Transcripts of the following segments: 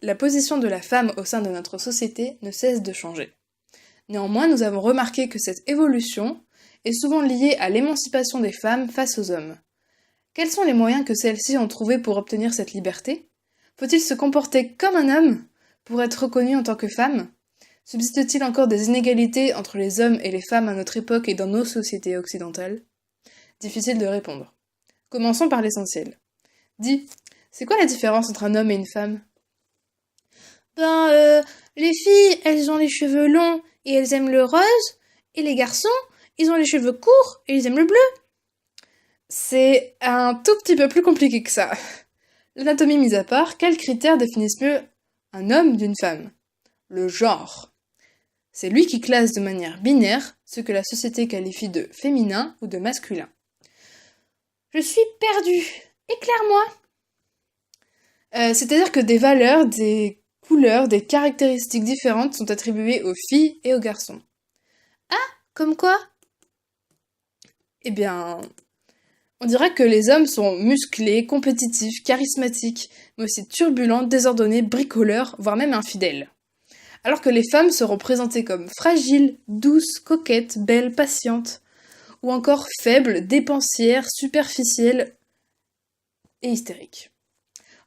la position de la femme au sein de notre société ne cesse de changer. Néanmoins, nous avons remarqué que cette évolution est souvent liée à l'émancipation des femmes face aux hommes. Quels sont les moyens que celles-ci ont trouvés pour obtenir cette liberté? Faut-il se comporter comme un homme pour être reconnu en tant que femme? Subsiste-t-il encore des inégalités entre les hommes et les femmes à notre époque et dans nos sociétés occidentales? Difficile de répondre. Commençons par l'essentiel. Dis, c'est quoi la différence entre un homme et une femme? Les filles, elles ont les cheveux longs et elles aiment le rose, et les garçons, ils ont les cheveux courts et ils aiment le bleu. C'est un tout petit peu plus compliqué que ça. L'anatomie mise à part, quels critères définissent mieux un homme d'une femme? Le genre. C'est lui qui classe de manière binaire ce que la société qualifie de féminin ou de masculin. Je suis perdue. Éclaire-moi. C'est-à-dire que des valeurs, des couleurs, des caractéristiques différentes sont attribuées aux filles et aux garçons. Comme quoi? Eh bien, on dira que les hommes sont musclés, compétitifs, charismatiques, mais aussi turbulents, désordonnés, bricoleurs, voire même infidèles. Alors que les femmes seront présentées comme fragiles, douces, coquettes, belles, patientes, ou encore faibles, dépensières, superficielles et hystériques.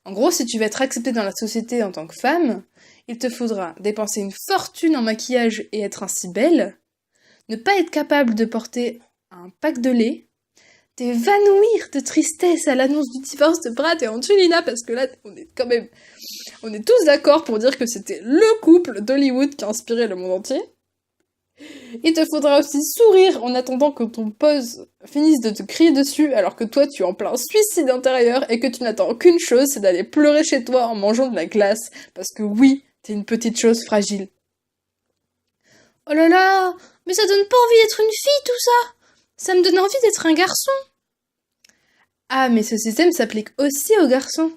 En gros, si tu veux être acceptée dans la société en tant que femme, il te faudra dépenser une fortune en maquillage et être ainsi belle, ne pas être capable de porter un pack de lait, t'évanouir de tristesse à l'annonce du divorce de Brad et Angelina, parce que là, on est tous d'accord pour dire que c'était le couple d'Hollywood qui a inspiré le monde entier. Il te faudra aussi sourire en attendant que ton pote finisse de te crier dessus alors que toi tu es en plein suicide intérieur et que tu n'attends qu'une chose, c'est d'aller pleurer chez toi en mangeant de la glace, parce que oui, t'es une petite chose fragile. Oh là là, mais ça donne pas envie d'être une fille tout ça. Ça me donne envie d'être un garçon. Ah, mais ce système s'applique aussi aux garçons.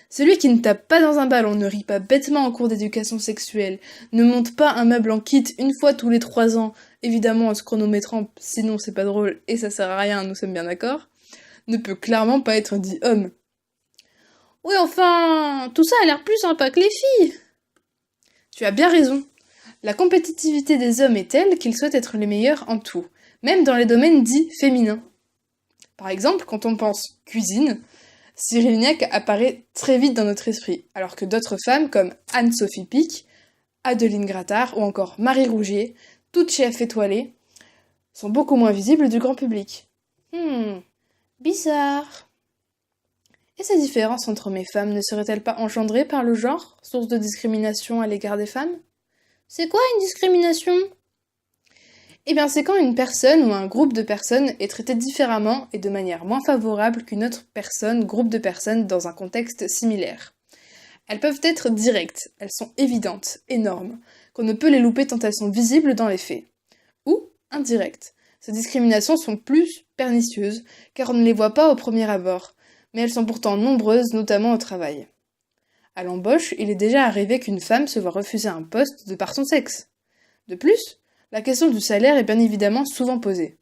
Celui qui ne tape pas dans un ballon, ne rit pas bêtement en cours d'éducation sexuelle, ne monte pas un meuble en kit une fois tous les 3 ans, évidemment en se chronométrant, sinon c'est pas drôle et ça sert à rien, nous sommes bien d'accord, ne peut clairement pas être dit homme. Oui, enfin, tout ça a l'air plus sympa que les filles. Tu as bien raison. La compétitivité des hommes est telle qu'ils souhaitent être les meilleurs en tout, même dans les domaines dits féminins. Par exemple, quand on pense cuisine, Cyrilniac apparaît très vite dans notre esprit, alors que d'autres femmes comme Anne-Sophie Pic, Adeline Grattard ou encore Marie Rougier, toutes chefs étoilées, sont beaucoup moins visibles du grand public. Bizarre. Et ces différences entre hommes et femmes ne seraient-elles pas engendrées par le genre, source de discrimination à l'égard des femmes? C'est quoi une discrimination? Eh bien, c'est quand une personne ou un groupe de personnes est traité différemment et de manière moins favorable qu'une autre personne, groupe de personnes dans un contexte similaire. Elles peuvent être directes, elles sont évidentes, énormes, qu'on ne peut les louper tant elles sont visibles dans les faits. Ou indirectes. Ces discriminations sont plus pernicieuses, car on ne les voit pas au premier abord, mais elles sont pourtant nombreuses, notamment au travail. À l'embauche, il est déjà arrivé qu'une femme se voit refuser un poste de par son sexe. De plus, la question du salaire est bien évidemment souvent posée.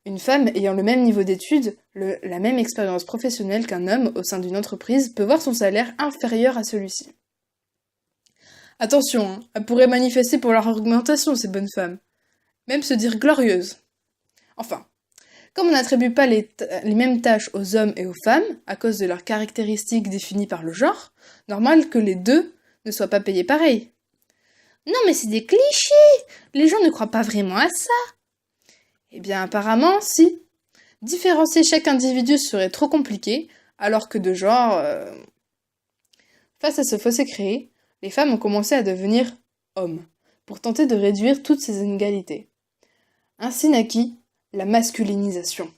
Une femme ayant le même niveau d'études, la même expérience professionnelle qu'un homme au sein d'une entreprise peut voir son salaire inférieur à celui-ci. Attention, hein, elles pourraient manifester pour leur augmentation, ces bonnes femmes. Même se dire glorieuses. Enfin, comme on n'attribue pas les mêmes tâches aux hommes et aux femmes, à cause de leurs caractéristiques définies par le genre, normal que les deux ne soient pas payés pareil. Non mais c'est des clichés. Les gens ne croient pas vraiment à ça. Eh bien apparemment, si. Différencier chaque individu serait trop compliqué, alors que de genre... Face à ce fossé créé, les femmes ont commencé à devenir hommes, pour tenter de réduire toutes ces inégalités. Ainsi naquit la masculinisation.